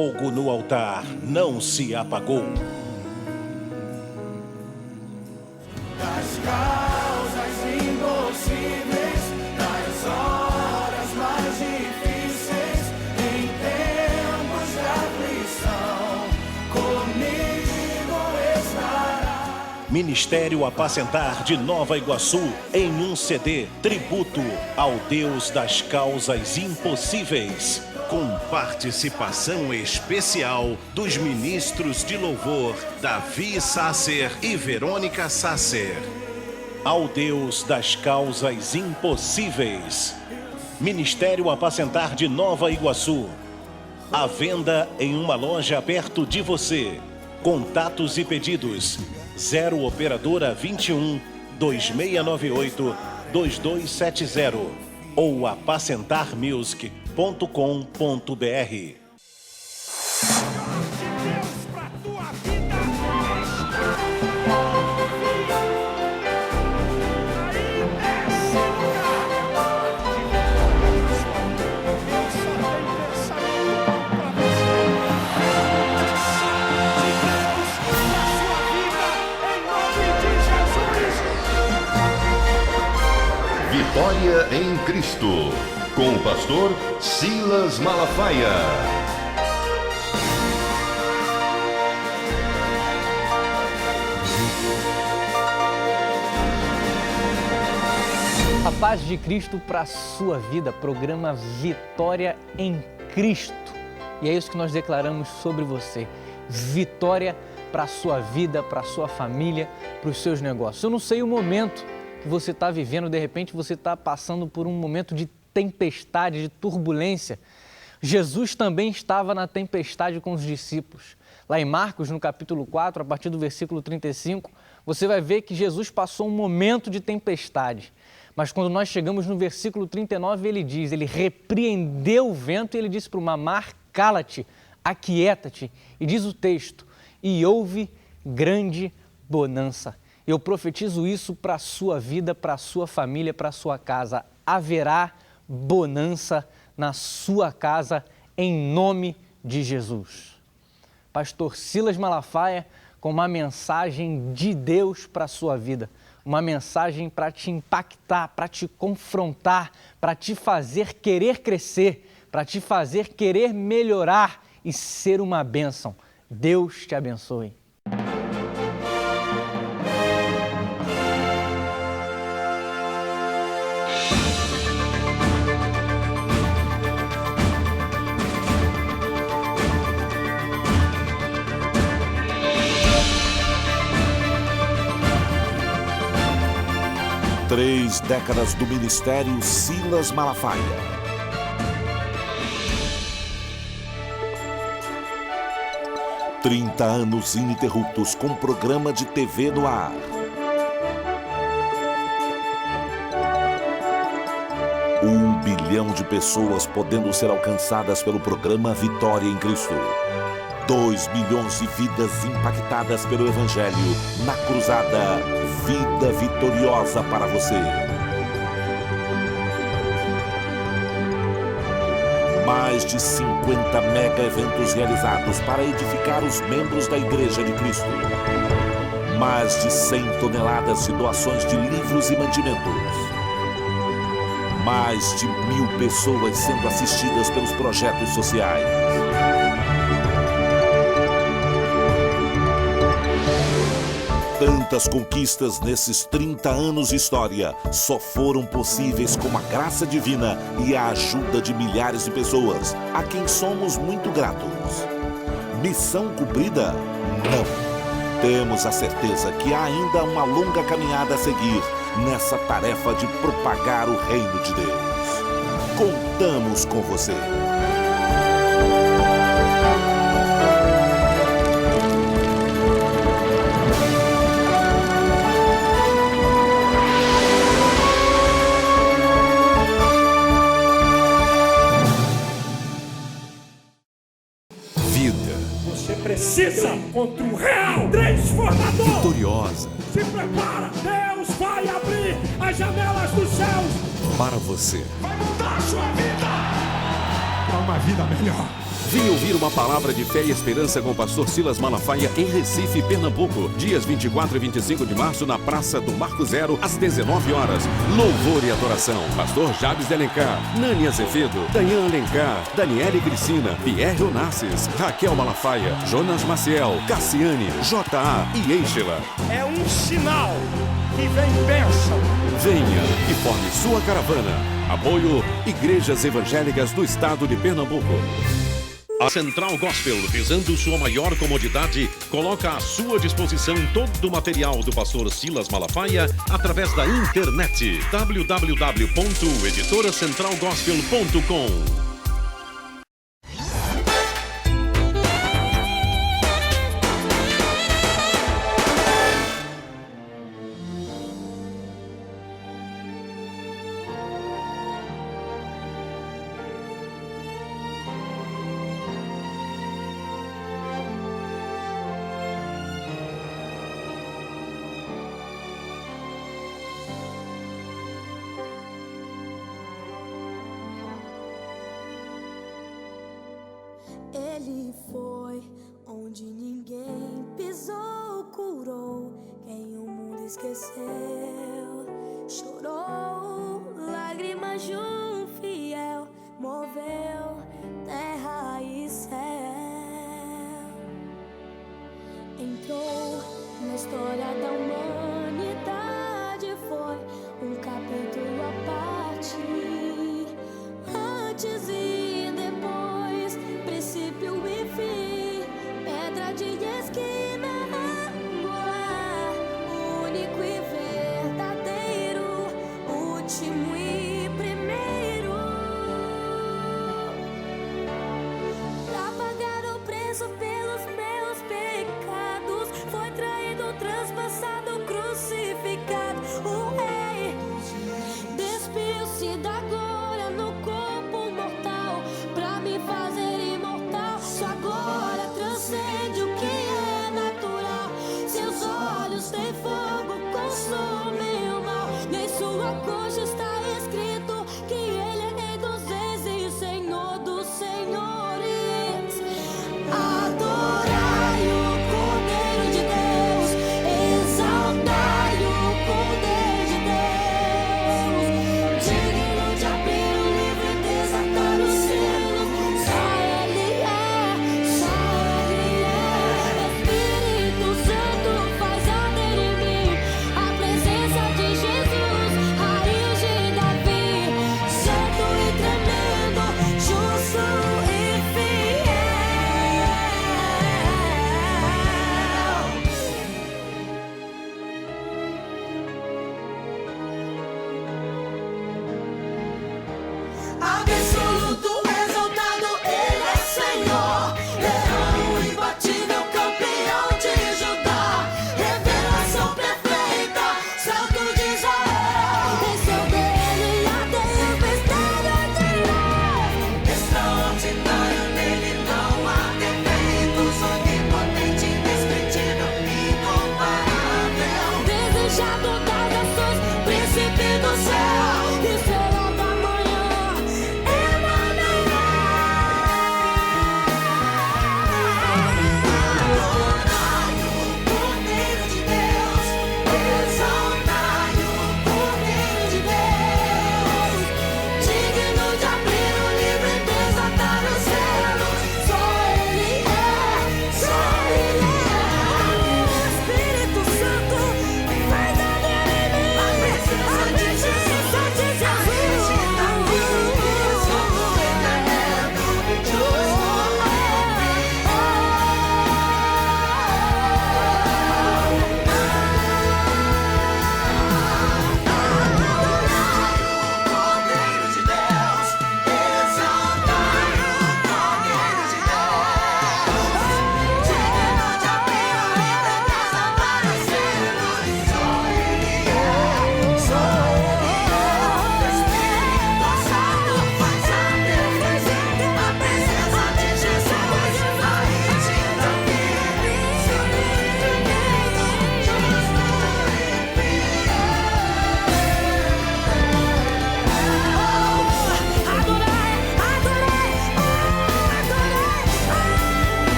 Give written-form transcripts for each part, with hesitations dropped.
fogo no altar não se apagou. Das causas impossíveis, das horas mais difíceis, em tempos de aflição, comigo estará. Ministério Apacentar de Nova Iguaçu em um CD tributo ao Deus das causas impossíveis, com participação especial dos ministros de louvor Davi Sasser e Verônica Sasser. Ao Deus das causas impossíveis. Ministério Apacentar de Nova Iguaçu. À venda em uma loja perto de você. Contatos e pedidos: 0 Operadora 21 2698 2270 ou apacentarmusic.com.br. Vitória em Cristo, com o pastor Silas Malafaia. A paz de Cristo para a sua vida, programa Vitória em Cristo. E é isso que nós declaramos sobre você. Vitória para a sua vida, para a sua família, para os seus negócios. Eu não sei o momento que você está vivendo, de repente você está passando por um momento de tempestade, de turbulência. Jesus também estava na tempestade com os discípulos. Lá em Marcos, no capítulo 4, a partir do versículo 35, você vai ver que Jesus passou um momento de tempestade. Mas quando nós chegamos no versículo 39, ele diz, ele repreendeu o vento e ele disse para o mar, cala-te, aquieta-te. E diz o texto, e houve grande bonança. Eu profetizo isso para a sua vida, para a sua família, para a sua casa. Haverá bonança na sua casa, em nome de Jesus. Pastor Silas Malafaia, com uma mensagem de Deus para a sua vida. Uma mensagem para te impactar, para te confrontar, para te fazer querer crescer, para te fazer querer melhorar e ser uma bênção. Deus te abençoe. Três décadas do Ministério Silas Malafaia. Trinta anos ininterruptos com programa de TV no ar. Um bilhão de pessoas podendo ser alcançadas pelo programa Vitória em Cristo. 2 milhões de vidas impactadas pelo Evangelho na cruzada Vida Vitoriosa para você. Mais de 50 mega eventos realizados para edificar os membros da Igreja de Cristo. Mais de 100 toneladas de doações de livros e mantimentos. Mais de 1.000 pessoas sendo assistidas pelos projetos sociais. Tantas conquistas nesses 30 anos de história só foram possíveis com a graça divina e a ajuda de milhares de pessoas, a quem somos muito gratos. Missão cumprida? Não. Temos a certeza que há ainda uma longa caminhada a seguir nessa tarefa de propagar o reino de Deus. Contamos com você. Precisa contra o real transformador. Vitoriosa. Se prepara, Deus vai abrir as janelas dos céus para você. Vai mudar a sua vida para uma vida melhor. Venha ouvir uma palavra de fé e esperança com o pastor Silas Malafaia em Recife, Pernambuco. Dias 24 e 25 de março na Praça do Marco Zero, às 19 horas. Louvor e adoração. Pastor Jabes de Alencar, Nani Azevedo, Dayan Alencar, Daniele Cristina, Pierre Onassis, Raquel Malafaia, Jonas Maciel, Cassiane, J.A. e Eixela. É um sinal que vem bênção. Venha e forme sua caravana. Apoio Igrejas Evangélicas do Estado de Pernambuco. A Central Gospel, visando sua maior comodidade, coloca à sua disposição todo o material do pastor Silas Malafaia através da internet. www.editoracentralgospel.com. Ele foi onde ninguém pisou, curou quem o mundo esqueceu. Chorou lágrimas de um fiel, moveu terra e céu. Entrou na história da humanidade, foi um capítulo à parte. Antes e depois, princípio e fim, pedra de esquina, angular, único e verdadeiro, último e primeiro. Pra pagar o preço pelos meus pecados, foi traído, transpassado, cruz.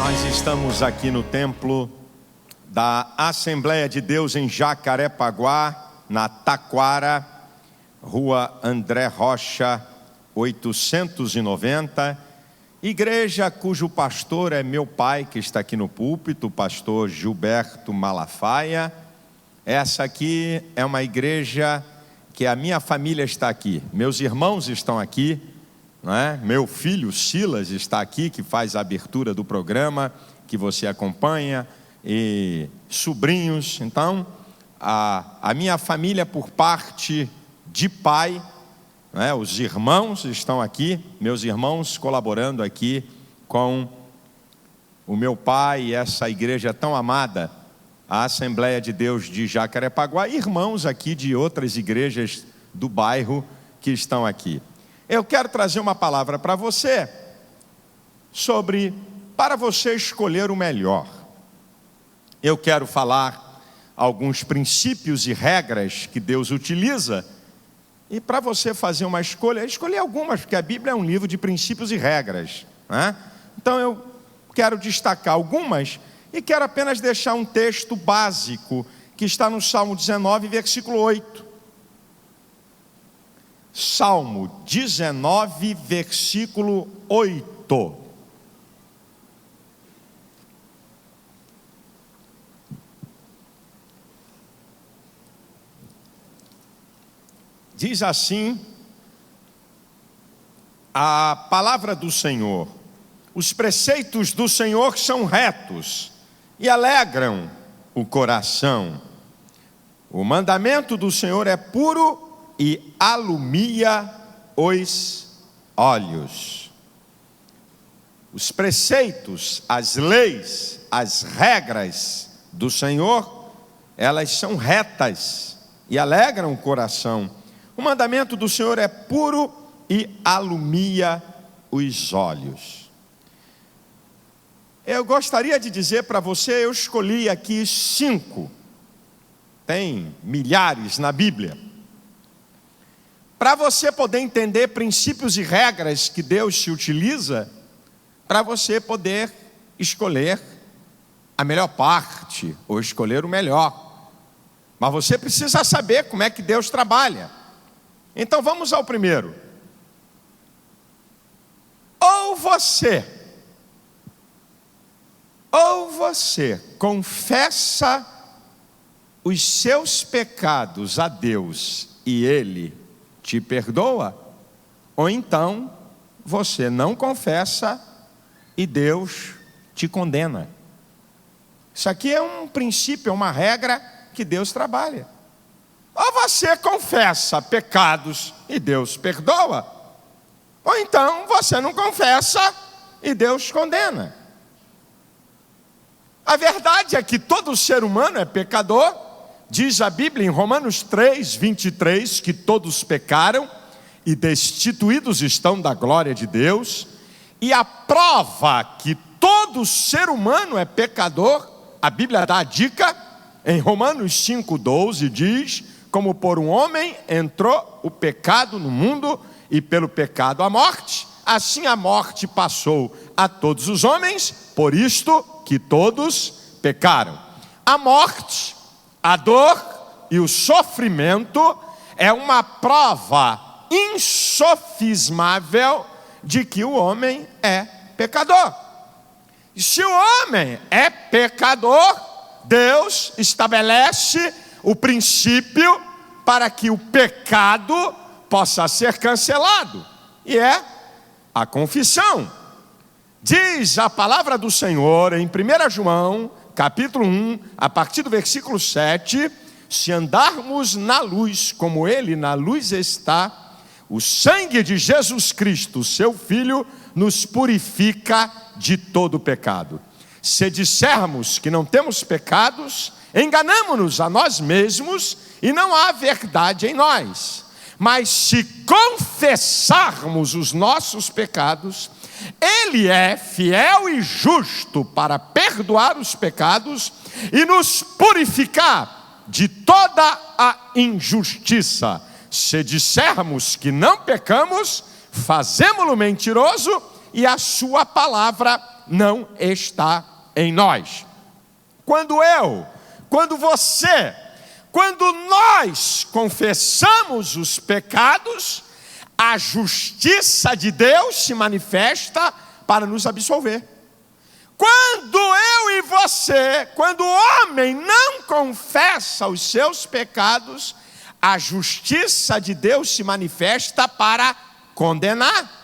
Nós estamos aqui no templo da Assembleia de Deus em Jacarepaguá, na Taquara, Rua André Rocha, 890, igreja cujo pastor é meu pai, que está aqui no púlpito, o pastor Gilberto Malafaia. Essa aqui é uma igreja que a minha família está aqui, meus irmãos estão aqui, não é? Meu filho Silas está aqui, que faz a abertura do programa, que você acompanha, e sobrinhos. Então, a minha família por parte de pai, não é? Os irmãos estão aqui, meus irmãos colaborando aqui com o meu pai e essa igreja tão amada, a Assembleia de Deus de Jacarepaguá, irmãos aqui de outras igrejas do bairro que estão aqui. Eu quero trazer uma palavra para você para você escolher o melhor. Eu quero falar alguns princípios e regras que Deus utiliza, e para você fazer uma escolha, escolher algumas, porque a Bíblia é um livro de princípios e regras, né? Então eu quero destacar algumas e quero apenas deixar um texto básico que está no Salmo 19, versículo 8. Salmo 19, versículo 8. Diz assim a palavra do Senhor: os preceitos do Senhor são retos e alegram o coração. O mandamento do Senhor é puro e alumia os olhos. Os preceitos, as leis, as regras do Senhor, elas são retas e alegram o coração. O mandamento do Senhor é puro e alumia os olhos. Eu gostaria de dizer para você, eu escolhi aqui 5, tem milhares na Bíblia, para você poder entender princípios e regras que Deus se utiliza, para você poder escolher a melhor parte, ou escolher o melhor. Mas você precisa saber como é que Deus trabalha. Então vamos ao primeiro. Ou você confessa os seus pecados a Deus e Ele te perdoa, ou então você não confessa e Deus te condena. Isso aqui é um princípio, é uma regra que Deus trabalha. Ou você confessa pecados e Deus perdoa, ou então você não confessa e Deus condena. A verdade é que todo ser humano é pecador. Diz a Bíblia em Romanos 3, 23, que todos pecaram e destituídos estão da glória de Deus. E a prova que todo ser humano é pecador, a Bíblia dá a dica, em Romanos 5,12 diz: como por um homem entrou o pecado no mundo, e pelo pecado a morte, assim a morte passou a todos os homens, por isto que todos pecaram. A morte, a dor e o sofrimento é uma prova insofismável de que o homem é pecador. E se o homem é pecador, Deus estabelece o princípio para que o pecado possa ser cancelado, e é a confissão. Diz a palavra do Senhor em 1 João, capítulo 1, a partir do versículo 7, se andarmos na luz, como Ele na luz está, o sangue de Jesus Cristo, seu Filho, nos purifica de todo pecado. Se dissermos que não temos pecados, enganamo-nos a nós mesmos e não há verdade em nós. Mas se confessarmos os nossos pecados, Ele é fiel e justo para perdoar os pecados e nos purificar de toda a injustiça. Se dissermos que não pecamos, fazemo-lo mentiroso e a sua palavra não está em nós. Quando eu, quando você, quando nós confessamos os pecados, a justiça de Deus se manifesta para nos absolver. Quando eu e você, quando o homem não confessa os seus pecados, a justiça de Deus se manifesta para condenar.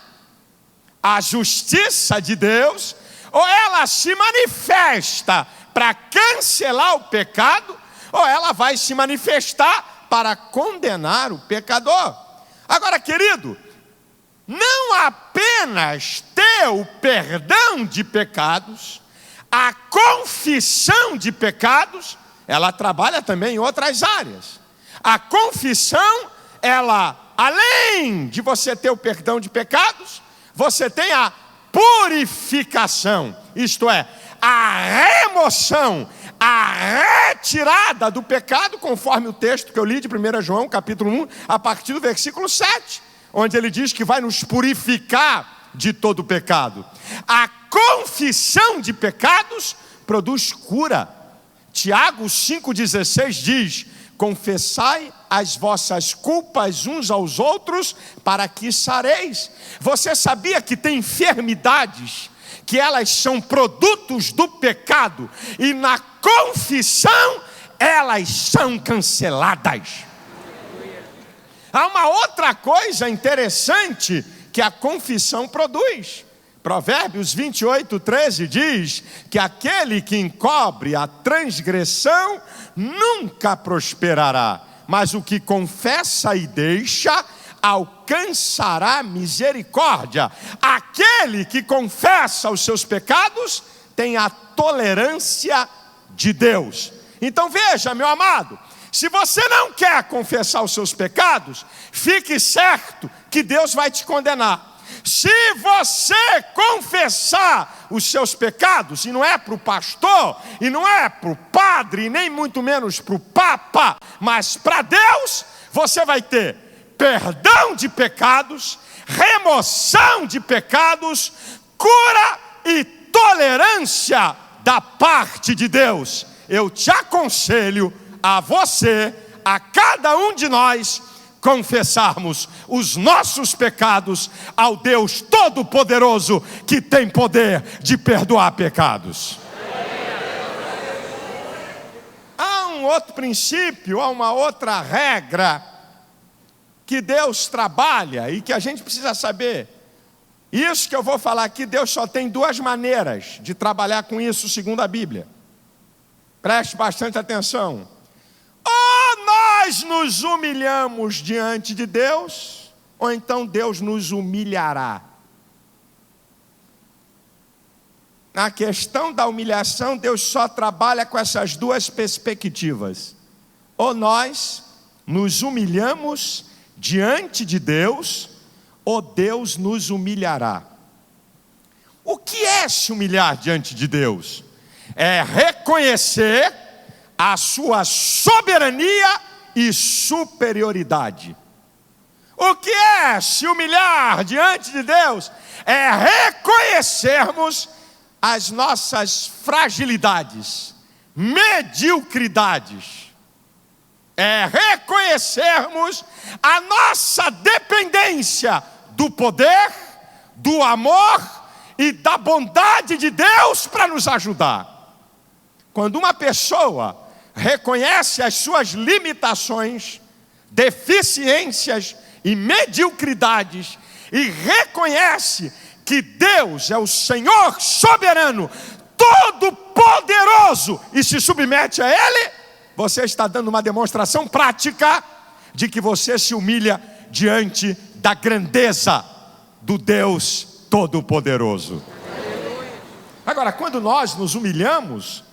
A justiça de Deus, ou ela se manifesta para cancelar o pecado, ou ela vai se manifestar para condenar o pecador. Agora, querido, não apenas ter o perdão de pecados, a confissão de pecados, ela trabalha também em outras áreas. A confissão, ela, além de você ter o perdão de pecados, você tem a purificação, isto é, a remoção, a retirada do pecado, conforme o texto que eu li de 1 João, capítulo 1, a partir do versículo 7, onde ele diz que vai nos purificar de todo o pecado. A confissão de pecados produz cura. Tiago 5,16 diz: confessai as vossas culpas uns aos outros, para que sareis. Você sabia que tem enfermidades que elas são produtos do pecado, e na confissão elas são canceladas? Há uma outra coisa interessante que a confissão produz. Provérbios 28:13 diz que aquele que encobre a transgressão nunca prosperará, mas o que confessa e deixa alcançará misericórdia. Aquele que confessa os seus pecados tem a tolerância de Deus. Então veja, meu amado, se você não quer confessar os seus pecados, fique certo que Deus vai te condenar. Se você confessar os seus pecados, e não é para o pastor, e não é para o padre, e nem muito menos para o papa, mas para Deus, você vai ter perdão de pecados, remoção de pecados, cura e tolerância da parte de Deus. Eu te aconselho a você, a cada um de nós, confessarmos os nossos pecados ao Deus Todo-Poderoso, que tem poder de perdoar pecados. Há um outro princípio, há uma outra regra que Deus trabalha e que a gente precisa saber. Isso que eu vou falar aqui, Deus só tem duas maneiras de trabalhar com isso, segundo a Bíblia. Preste bastante atenção. Ou nós nos humilhamos diante de Deus, ou então Deus nos humilhará. Na questão da humilhação, Deus só trabalha com essas duas perspectivas. Ou nós nos humilhamos diante de Deus, ou Deus nos humilhará. O que é se humilhar diante de Deus? É reconhecer a sua soberania e superioridade. O que é se humilhar diante de Deus? É reconhecermos as nossas fragilidades, mediocridades. É reconhecermos a nossa dependência do poder, do amor e da bondade de Deus para nos ajudar. Quando uma pessoa reconhece as suas limitações, deficiências e mediocridades e reconhece que Deus é o Senhor soberano, todo-poderoso, e se submete a Ele, você está dando uma demonstração prática de que você se humilha diante da grandeza do Deus Todo-Poderoso. Agora, quando nós nos humilhamos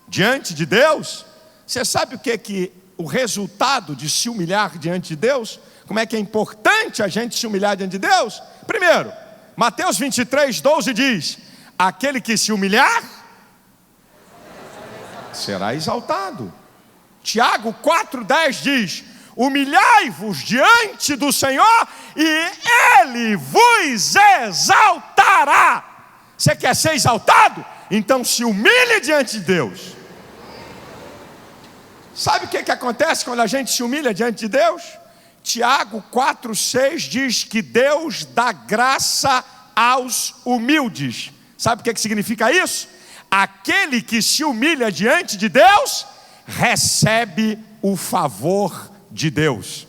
diante de Deus, você sabe o que o resultado de se humilhar diante de Deus? Como é que é importante a gente se humilhar diante de Deus? Primeiro, Mateus 23:12 diz: aquele que se humilhar será exaltado. Tiago 4:10 diz: humilhai-vos diante do Senhor e Ele vos exaltará. Você quer ser exaltado? Então se humilhe diante de Deus. Sabe o que acontece quando a gente se humilha diante de Deus? Tiago 4,6 diz que Deus dá graça aos humildes. Sabe o que significa isso? Aquele que se humilha diante de Deus, recebe o favor de Deus.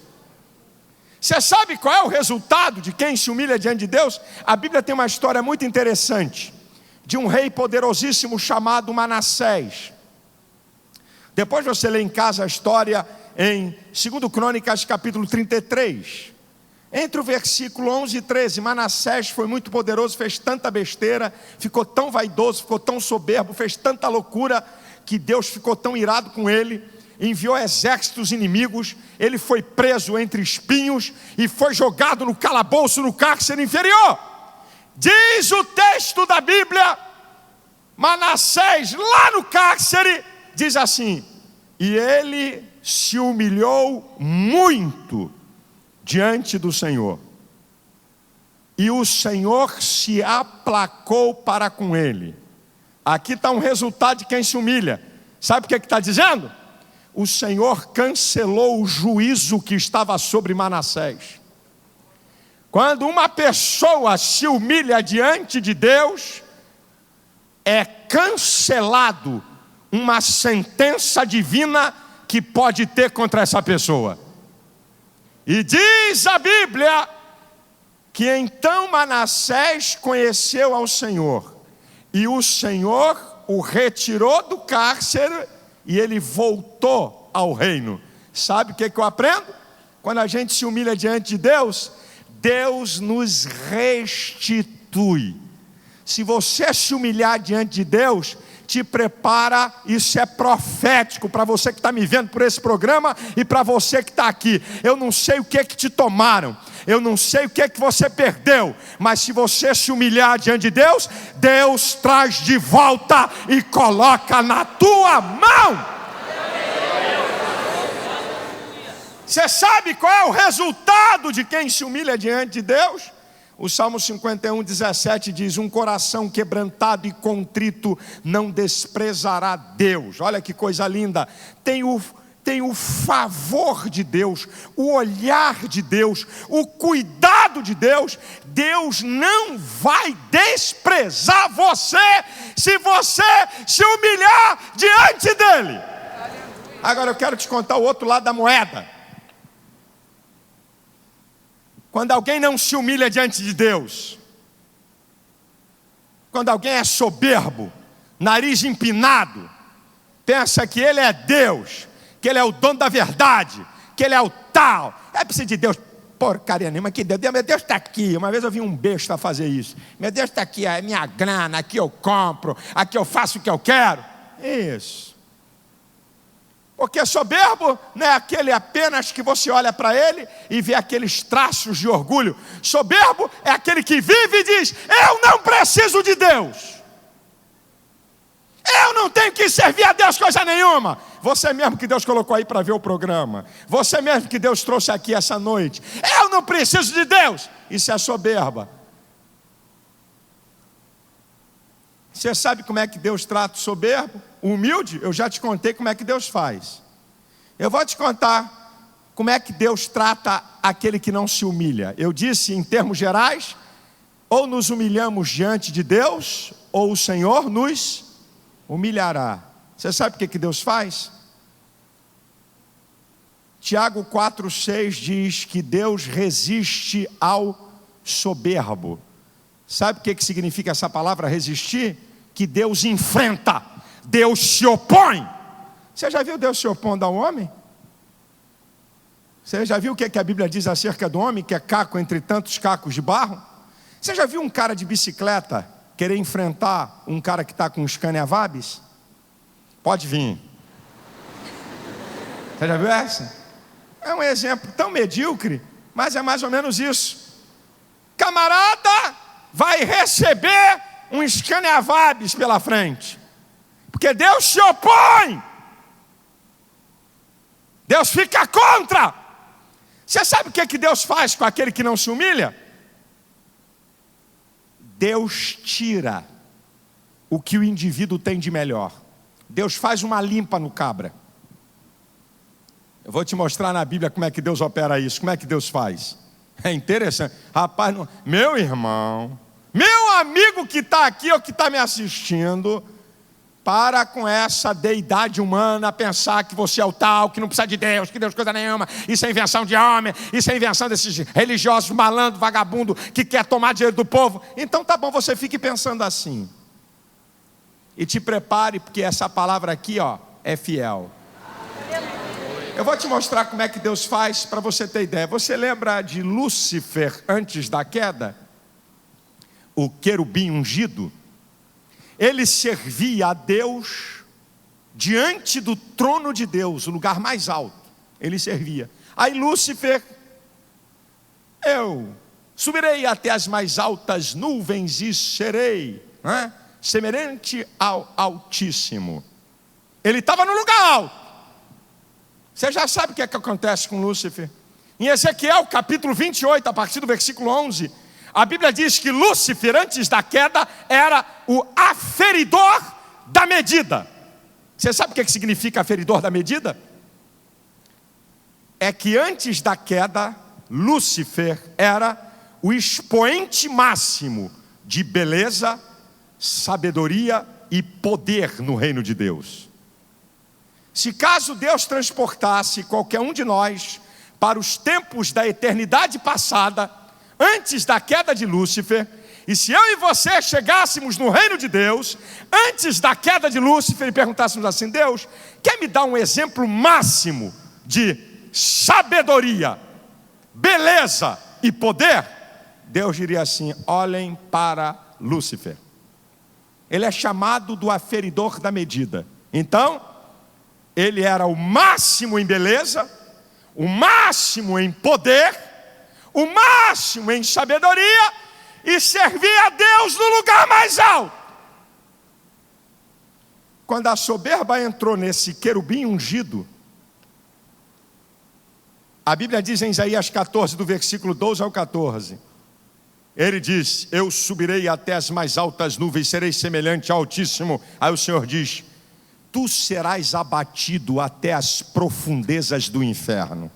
Você sabe qual é o resultado de quem se humilha diante de Deus? A Bíblia tem uma história muito interessante, de um rei poderosíssimo chamado Manassés. Depois você lê em casa a história em 2 Crônicas capítulo 33. Entre o versículo 11 e 13, Manassés foi muito poderoso, fez tanta besteira, ficou tão vaidoso, ficou tão soberbo, fez tanta loucura, que Deus ficou tão irado com ele, enviou exércitos inimigos, ele foi preso entre espinhos e foi jogado no calabouço, no cárcere inferior. Diz o texto da Bíblia, Manassés lá no cárcere, diz assim: e ele se humilhou muito diante do Senhor, e o Senhor se aplacou para com ele. Aqui está um resultado de quem se humilha. Sabe o que está dizendo? O Senhor cancelou o juízo que estava sobre Manassés. Quando uma pessoa se humilha diante de Deus, é cancelado uma sentença divina que pode ter contra essa pessoa. E diz a Bíblia que então Manassés conheceu ao Senhor, e o Senhor o retirou do cárcere e ele voltou ao reino. Sabe o que eu aprendo? Quando a gente se humilha diante de Deus, Deus nos restitui. Se você se humilhar diante de Deus, te prepara, isso é profético para você que está me vendo por esse programa e para você que está aqui. Eu não sei o que te tomaram, eu não sei o que você perdeu, mas se você se humilhar diante de Deus, Deus traz de volta e coloca na tua mão. Você sabe qual é o resultado de quem se humilha diante de Deus? O Salmo 51, 17 diz: um coração quebrantado e contrito não desprezará Deus. Olha que coisa linda. Tem o favor de Deus, o olhar de Deus, o cuidado de Deus. Deus não vai desprezar você se você se humilhar diante dele. Agora eu quero te contar o outro lado da moeda. Quando alguém não se humilha diante de Deus, quando alguém é soberbo, nariz empinado, pensa que ele é Deus, que ele é o dono da verdade, que ele é o tal, é preciso de Deus, porcaria nenhuma, que Deus, meu Deus está aqui. Uma vez eu vi um besta fazer isso, meu Deus está aqui, é minha grana, aqui eu compro, aqui eu faço o que eu quero. Isso. Porque soberbo não é aquele apenas que você olha para ele e vê aqueles traços de orgulho. Soberbo é aquele que vive e diz: eu não preciso de Deus, eu não tenho que servir a Deus coisa nenhuma. Você mesmo que Deus colocou aí para ver o programa, você mesmo que Deus trouxe aqui essa noite, eu não preciso de Deus. Isso é soberba. Você sabe como é que Deus trata o soberbo? O humilde? Eu já te contei como é que Deus faz. Eu vou te contar como é que Deus trata aquele que não se humilha. Eu disse em termos gerais, ou nos humilhamos diante de Deus, ou o Senhor nos humilhará. Você sabe o que Deus faz? Tiago 4,6 diz que Deus resiste ao soberbo. Sabe o que significa essa palavra resistir? Que Deus enfrenta, Deus se opõe. Você já viu Deus se opondo ao homem? Você já viu o que a Bíblia diz acerca do homem, que é caco entre tantos cacos de barro? Você já viu um cara de bicicleta querer enfrentar um cara que está com os Scania-Vabis? Pode vir. Você já viu essa? É um exemplo tão medíocre, mas é mais ou menos isso. Camarada vai receber um Scania-Vabis pela frente, porque Deus se opõe, Deus fica contra. Você sabe o que Deus faz com aquele que não se humilha? Deus tira o que o indivíduo tem de melhor. Deus faz uma limpa no cabra. Eu vou te mostrar na Bíblia como é que Deus opera isso, como é que Deus faz. É interessante. Rapaz, meu irmão, meu amigo que está aqui ou que está me assistindo, para com essa deidade humana, pensar que você é o tal, que não precisa de Deus, que Deus coisa nenhuma, isso é invenção de homem, isso é invenção desses religiosos malandro, vagabundo, que quer tomar dinheiro do povo. Então tá bom, você fique pensando assim. E te prepare, porque essa palavra aqui, ó, é fiel. Eu vou te mostrar como é que Deus faz, para você ter ideia. Você lembra de Lúcifer antes da queda? O querubim ungido? Ele servia a Deus diante do trono de Deus, o lugar mais alto. Ele servia. Aí Lúcifer, eu subirei até as mais altas nuvens e serei semelhante ao Altíssimo. Ele estava no lugar alto. Você já sabe o que é que acontece com Lúcifer. Em Ezequiel capítulo 28, a partir do versículo 11, a Bíblia diz que Lúcifer, antes da queda, era o aferidor da medida. Você sabe o que significa aferidor da medida? É que antes da queda, Lúcifer era o expoente máximo de beleza, sabedoria e poder no reino de Deus. Se caso Deus transportasse qualquer um de nós para os tempos da eternidade passada, antes da queda de Lúcifer, e se eu e você chegássemos no reino de Deus, antes da queda de Lúcifer, e perguntássemos assim: Deus, quer me dar um exemplo máximo de sabedoria, beleza e poder? Deus diria assim: olhem para Lúcifer. Ele é chamado do aferidor da medida. Então, ele era o máximo em beleza, o máximo em poder, o máximo em sabedoria, e servia a Deus no lugar mais alto. Quando a soberba entrou nesse querubim ungido, a Bíblia diz em Isaías 14, do versículo 12 ao 14, ele diz: eu subirei até as mais altas nuvens, serei semelhante ao Altíssimo. Aí o Senhor diz: tu serás abatido até as profundezas do inferno.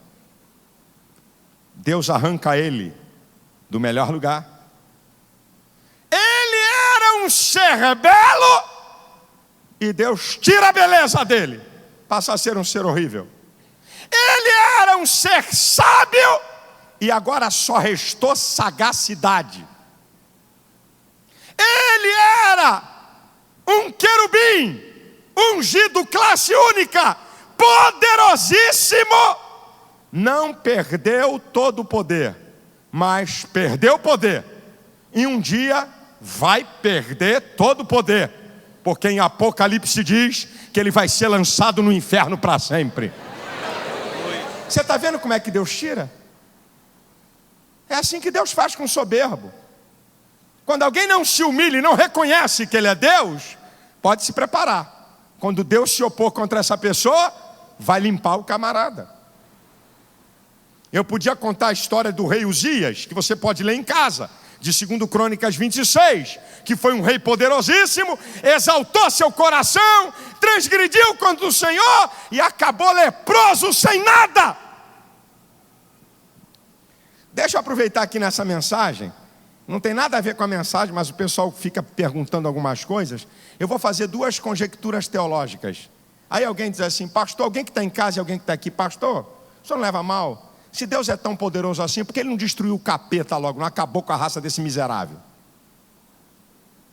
Deus arranca ele do melhor lugar. Ele era um ser belo, e Deus tira a beleza dele, passa a ser um ser horrível. Ele era um ser sábio, e agora só restou sagacidade. Ele era um querubim ungido, classe única, poderosíssimo. Não perdeu todo o poder, mas perdeu o poder. E um dia vai perder todo o poder, porque em Apocalipse diz que ele vai ser lançado no inferno para sempre. Você está vendo como é que Deus tira? É assim que Deus faz com o soberbo. Quando alguém não se humilha e não reconhece que ele é Deus, pode se preparar. Quando Deus se opor contra essa pessoa, vai limpar o camarada. Eu podia contar a história do rei Uzias, que você pode ler em casa, de 2 Crônicas 26, que foi um rei poderosíssimo, exaltou seu coração, transgrediu contra o Senhor e acabou leproso sem nada. Deixa eu aproveitar aqui nessa mensagem, não tem nada a ver com a mensagem, mas o pessoal fica perguntando algumas coisas. Eu vou fazer 2 conjecturas teológicas. Aí alguém diz assim: pastor, alguém que está em casa e alguém que está aqui, pastor, o senhor não leva mal? Se Deus é tão poderoso assim, por que ele não destruiu o capeta logo, não acabou com a raça desse miserável?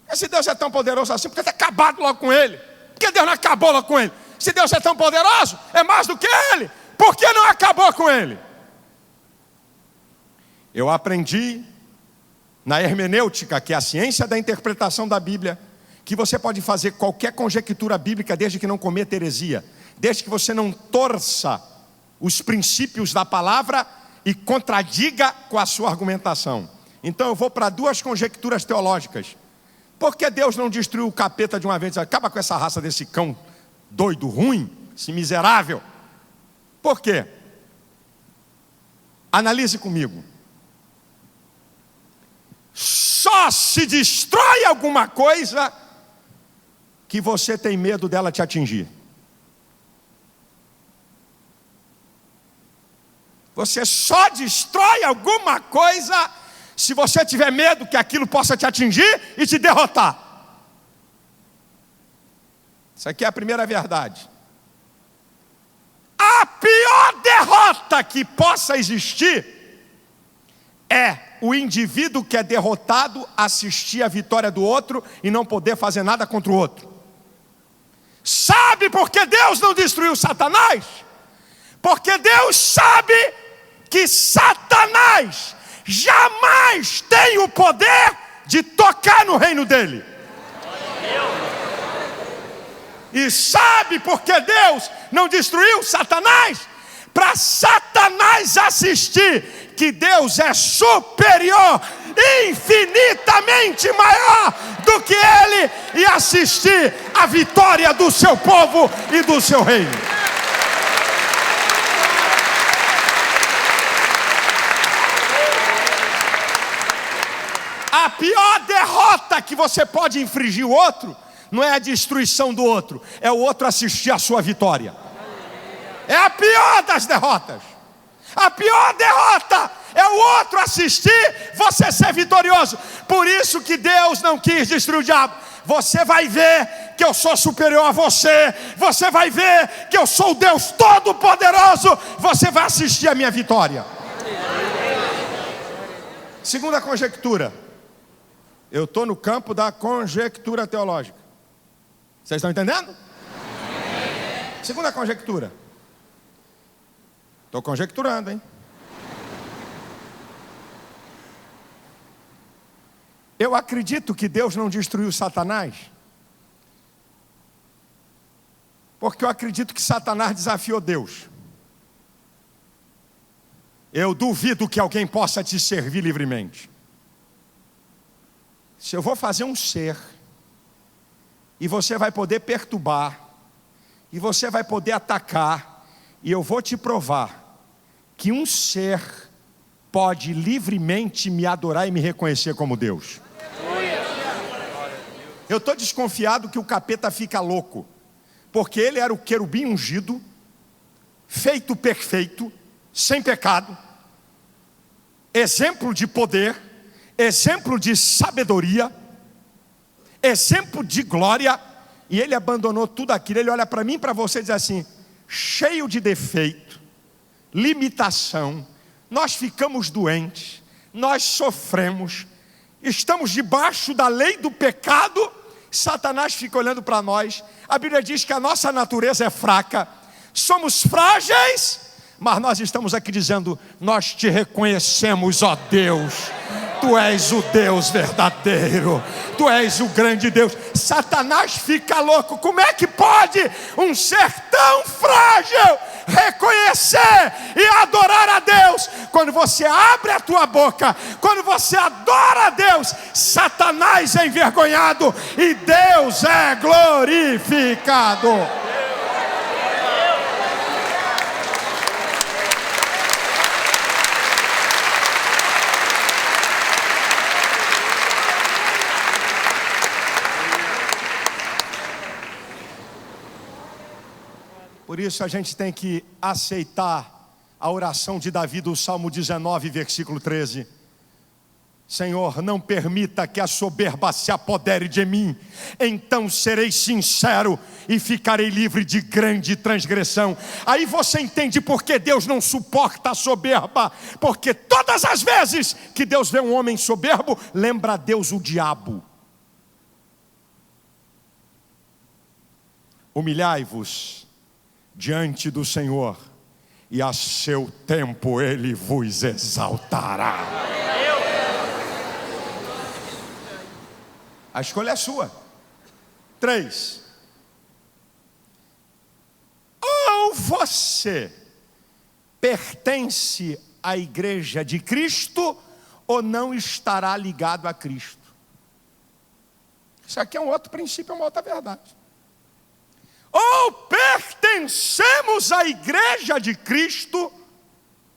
E se Deus é tão poderoso assim, por que ter acabado logo com ele? Por que Deus não acabou logo com ele? Se Deus é tão poderoso, é mais do que ele, por que não acabou com ele? Eu aprendi na hermenêutica, que é a ciência da interpretação da Bíblia, que você pode fazer qualquer conjectura bíblica desde que não cometa heresia, desde que você não torça os princípios da palavra e contradiga com a sua argumentação. Então eu vou para 2 conjecturas teológicas. Por que Deus não destruiu o capeta de uma vez? Acaba com essa raça desse cão doido, ruim, esse miserável. Por quê? Analise comigo. Só se destrói alguma coisa que você tem medo dela te atingir. Você só destrói alguma coisa se você tiver medo que aquilo possa te atingir e te derrotar. Isso aqui é a primeira verdade. A pior derrota que possa existir é o indivíduo que é derrotado assistir a vitória do outro e não poder fazer nada contra o outro. Sabe por que Deus não destruiu Satanás? Porque Deus sabe que Satanás jamais tem o poder de tocar no reino dele. E sabe por que Deus não destruiu Satanás? Para Satanás assistir que Deus é superior, infinitamente maior do que ele, e assistir a vitória do seu povo e do seu reino. A pior derrota que você pode infligir o outro não é a destruição do outro, é o outro assistir a sua vitória. É a pior das derrotas. A pior derrota é o outro assistir você ser vitorioso. Por isso que Deus não quis destruir o diabo. Você vai ver que eu sou superior a você. Você vai ver que eu sou o Deus Todo-Poderoso. Você vai assistir a minha vitória. Segunda conjectura. Eu estou no campo da conjectura teológica. Vocês estão entendendo? Segunda conjectura. Estou conjecturando, hein? Eu acredito que Deus não destruiu Satanás, porque eu acredito que Satanás desafiou Deus. Eu duvido que alguém possa te servir livremente. Se eu vou fazer um ser, e você vai poder perturbar, e você vai poder atacar, e eu vou te provar que um ser pode livremente me adorar e me reconhecer como Deus. Eu estou desconfiado que o capeta fica louco, porque ele era o querubim ungido, feito perfeito, sem pecado, exemplo de poder, exemplo de sabedoria, exemplo de glória, e ele abandonou tudo aquilo. Ele olha para mim e para você e diz assim: cheio de defeito, limitação, nós ficamos doentes, nós sofremos, estamos debaixo da lei do pecado. Satanás fica olhando para nós. A Bíblia diz que a nossa natureza é fraca, somos frágeis, mas nós estamos aqui dizendo: nós te reconhecemos, ó Deus. Tu és o Deus verdadeiro, tu és o grande Deus. Satanás fica louco. Como é que pode um ser tão frágil reconhecer e adorar a Deus? Quando você abre a tua boca, quando você adora a Deus, Satanás é envergonhado e Deus é glorificado. Por isso a gente tem que aceitar a oração de Davi do Salmo 19, versículo 13. Senhor, não permita que a soberba se apodere de mim, então serei sincero e ficarei livre de grande transgressão. Aí você entende por que Deus não suporta a soberba, porque todas as vezes que Deus vê um homem soberbo, lembra a Deus o diabo. Humilhai-vos diante do Senhor, e a seu tempo Ele vos exaltará. A escolha é sua. 3. Ou você pertence à igreja de Cristo, ou não estará ligado a Cristo. Isso aqui é um outro princípio, é uma outra verdade. Ou pertencemos à igreja de Cristo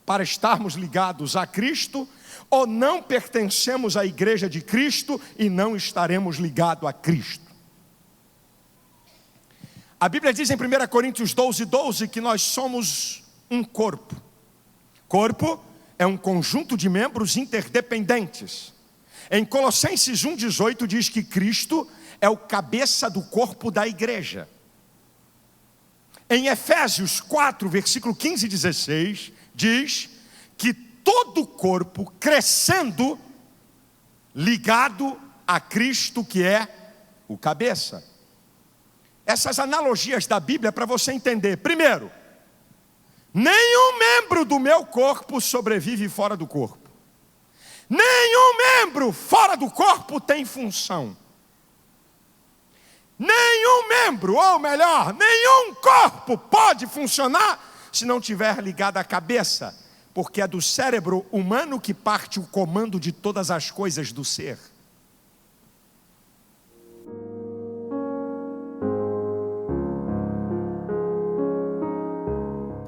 para estarmos ligados a Cristo, ou não pertencemos à igreja de Cristo e não estaremos ligados a Cristo. A Bíblia diz em 1 Coríntios 12:12 que nós somos um corpo. Corpo é um conjunto de membros interdependentes. Em Colossenses 1:18 diz que Cristo é o cabeça do corpo da igreja. Em Efésios 4, versículo 15 e 16, diz que todo o corpo crescendo, ligado a Cristo, que é o cabeça. Essas analogias da Bíblia para você entender. Primeiro, nenhum membro do meu corpo sobrevive fora do corpo. Nenhum membro fora do corpo tem função. Nenhum membro, ou melhor, nenhum corpo pode funcionar se não tiver ligado à cabeça, porque é do cérebro humano que parte o comando de todas as coisas do ser.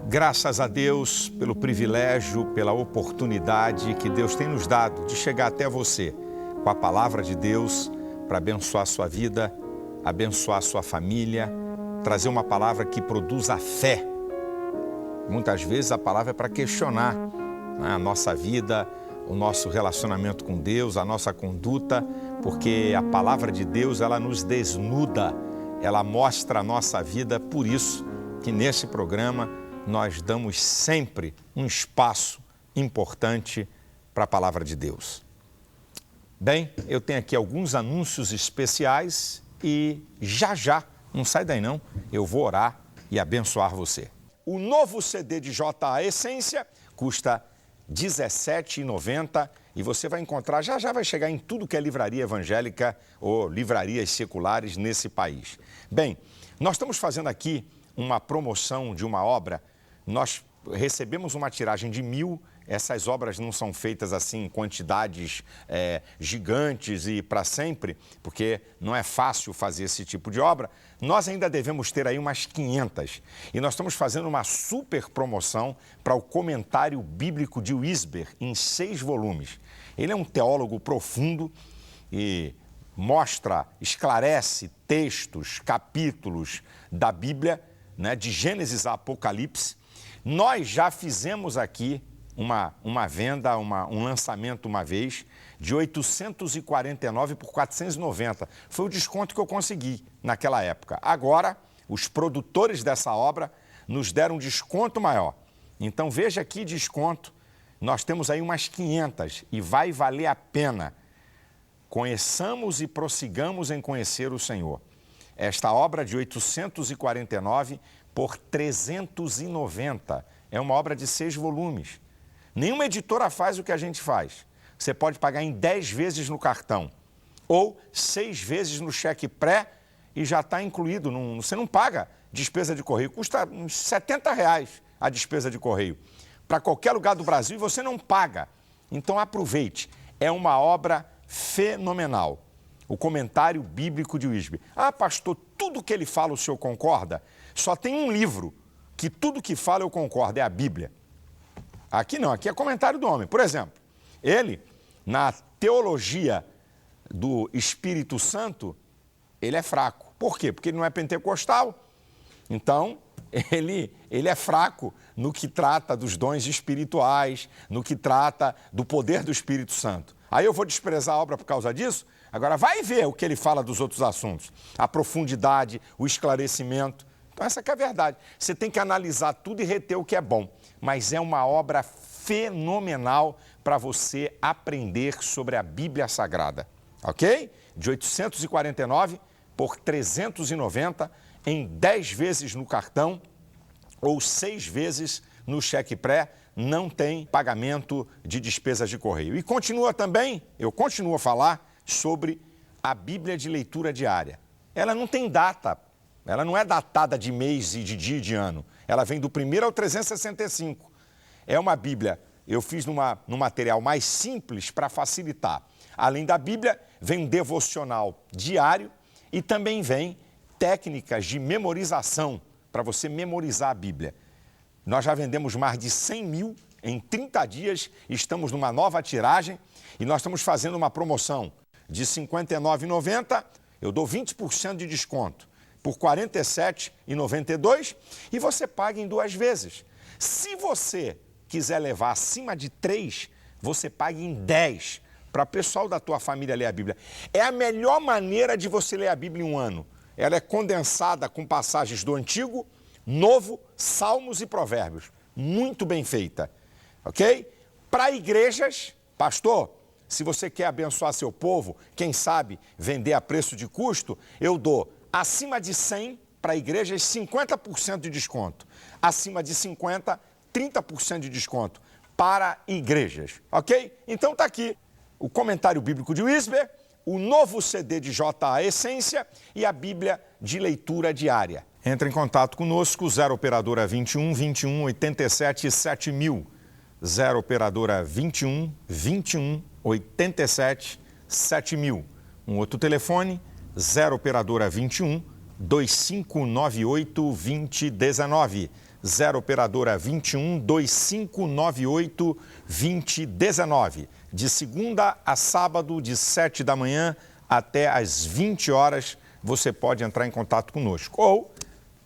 Graças a Deus pelo privilégio, pela oportunidade que Deus tem nos dado de chegar até você com a palavra de Deus para abençoar a sua vida, abençoar a sua família, trazer uma palavra que produza fé. Muitas vezes a palavra é para questionar, né, a nossa vida, o nosso relacionamento com Deus, a nossa conduta, porque a palavra de Deus, ela nos desnuda, ela mostra a nossa vida. Por isso que nesse programa nós damos sempre um espaço importante para a palavra de Deus. Bem, eu tenho aqui alguns anúncios especiais e já, não sai daí não, eu vou orar e abençoar você. O novo CD de J.A. Essência custa R$ 17,90 e você vai encontrar, já vai chegar em tudo que é livraria evangélica ou livrarias seculares nesse país. Bem, nós estamos fazendo aqui uma promoção de uma obra. Nós recebemos uma tiragem de 1.000, essas obras não são feitas assim em quantidades gigantes e para sempre, porque não é fácil fazer esse tipo de obra. Nós ainda devemos ter aí umas 500 e nós estamos fazendo uma super promoção para o comentário bíblico de Wisber em 6 volumes. Ele é um teólogo profundo e esclarece textos, capítulos da Bíblia, né, de Gênesis a Apocalipse. Nós já fizemos aqui uma venda, um lançamento uma vez, de 849 por 490. Foi o desconto que eu consegui naquela época. Agora, os produtores dessa obra nos deram um desconto maior. Então, veja que desconto. Nós temos aí umas 500 e vai valer a pena. Conheçamos e prossigamos em conhecer o Senhor. Esta obra de 849 por 390. É uma obra de 6 volumes. Nenhuma editora faz o que a gente faz. Você pode pagar em 10 vezes no cartão ou 6 vezes no cheque pré e já está incluído. Você não paga despesa de correio. Custa uns R$70 a despesa de correio. Para qualquer lugar do Brasil você não paga. Então aproveite. É uma obra fenomenal. O comentário bíblico de Wisber. Ah, pastor, tudo que ele fala o senhor concorda? Só tem um livro que tudo que fala eu concordo, é a Bíblia. Aqui não, aqui é comentário do homem. Por exemplo, ele, na teologia do Espírito Santo, ele é fraco. Por quê? Porque ele não é pentecostal. Então, ele é fraco no que trata dos dons espirituais, no que trata do poder do Espírito Santo. Aí eu vou desprezar a obra por causa disso? Agora vai ver o que ele fala dos outros assuntos. A profundidade, o esclarecimento. Então essa que é a verdade. Você tem que analisar tudo e reter o que é bom. Mas é uma obra fenomenal para você aprender sobre a Bíblia Sagrada. Ok? De 849 por 390 em 10 vezes no cartão ou 6 vezes no cheque pré. Não tem pagamento de despesas de correio. E continua também, eu continuo a falar sobre a Bíblia de leitura diária. Ela não tem data, ela não é datada de mês e de dia e de ano. Ela vem do 1º ao 365. É uma Bíblia, eu fiz num material mais simples para facilitar. Além da Bíblia, vem um devocional diário e também vem técnicas de memorização para você memorizar a Bíblia. Nós já vendemos mais de 100 mil em 30 dias, estamos numa nova tiragem e nós estamos fazendo uma promoção de R$ 59,90, eu dou 20% de desconto. por R$ 47,92 e você paga em 2 vezes. Se você quiser levar acima de 3, você paga em 10 para o pessoal da tua família ler a Bíblia. É a melhor maneira de você ler a Bíblia em um ano. Ela é condensada com passagens do Antigo, Novo, Salmos e Provérbios. Muito bem feita, ok? Para igrejas, pastor, se você quer abençoar seu povo, quem sabe vender a preço de custo, eu dou acima de 100 para igrejas 50% de desconto. Acima de 50, 30% de desconto para igrejas, ok? Então tá aqui o comentário bíblico de Wisber, o novo CD de J.A. Essência e a Bíblia de leitura diária. Entre em contato conosco, 0 operadora 21 21 87 7000. 0 operadora 21 21 87 7000. Um outro telefone, 0 operadora 21 2598 2019. 0 operadora 21 2598 2019. De segunda a sábado, de 7 da manhã até às 20 horas, você pode entrar em contato conosco. Ou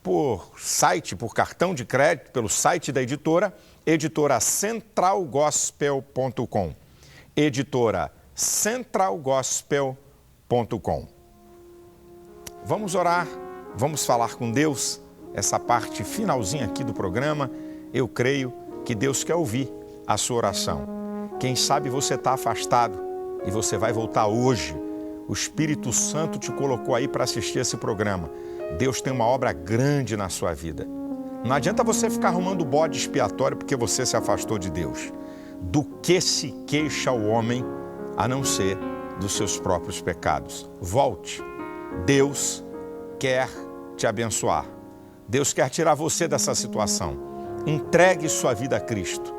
por site, por cartão de crédito, pelo site da editora, editoracentralgospel.com. editoracentralgospel.com. Vamos orar, vamos falar com Deus. Essa parte finalzinha aqui do programa, eu creio que Deus quer ouvir a sua oração. Quem sabe você está afastado e você vai voltar hoje. O Espírito Santo te colocou aí para assistir esse programa. Deus tem uma obra grande na sua vida. Não adianta você ficar arrumando bode expiatório porque você se afastou de Deus. Do que se queixa o homem, a não ser dos seus próprios pecados? Volte. Deus quer te abençoar. Deus quer tirar você dessa situação. Entregue sua vida a Cristo.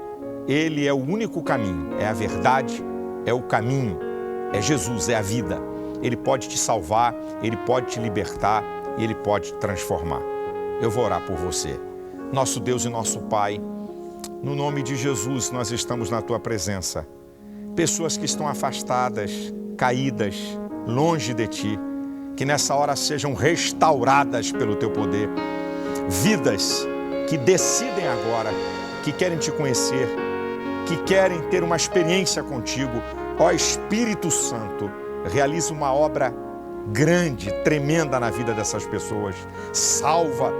Ele é o único caminho, é a verdade, é o caminho, é Jesus, é a vida. Ele pode te salvar, Ele pode te libertar e Ele pode te transformar. Eu vou orar por você. Nosso Deus e nosso Pai, no nome de Jesus, nós estamos na Tua presença. Pessoas que estão afastadas, caídas, longe de Ti, que nessa hora sejam restauradas pelo Teu poder. Vidas que decidem agora, que querem Te conhecer, que querem ter uma experiência contigo. Ó Espírito Santo, realiza uma obra grande, tremenda na vida dessas pessoas. Salva,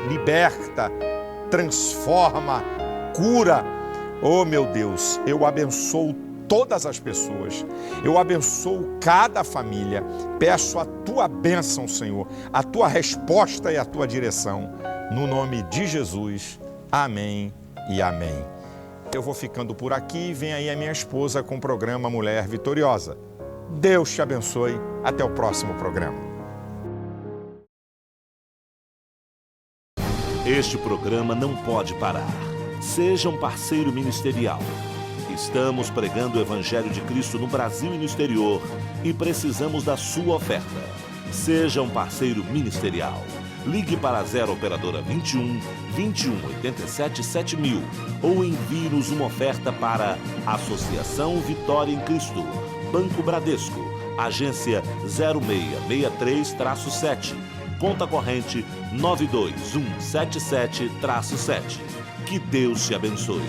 liberta, transforma, cura. Oh meu Deus, eu abençoo todas as pessoas, eu abençoo cada família. Peço a Tua bênção, Senhor, a Tua resposta e a Tua direção. No nome de Jesus, amém e amém. Eu vou ficando por aqui, vem aí a minha esposa com o programa Mulher Vitoriosa. Deus te abençoe, até o próximo programa. Este programa não pode parar. Seja um parceiro ministerial. Estamos pregando o Evangelho de Cristo no Brasil e no exterior e precisamos da sua oferta. Seja um parceiro ministerial. Ligue para a 0 operadora 21 21 87 7000 ou envie-nos uma oferta para Associação Vitória em Cristo, Banco Bradesco, agência 0663-7, conta corrente 92177-7. Que Deus te abençoe.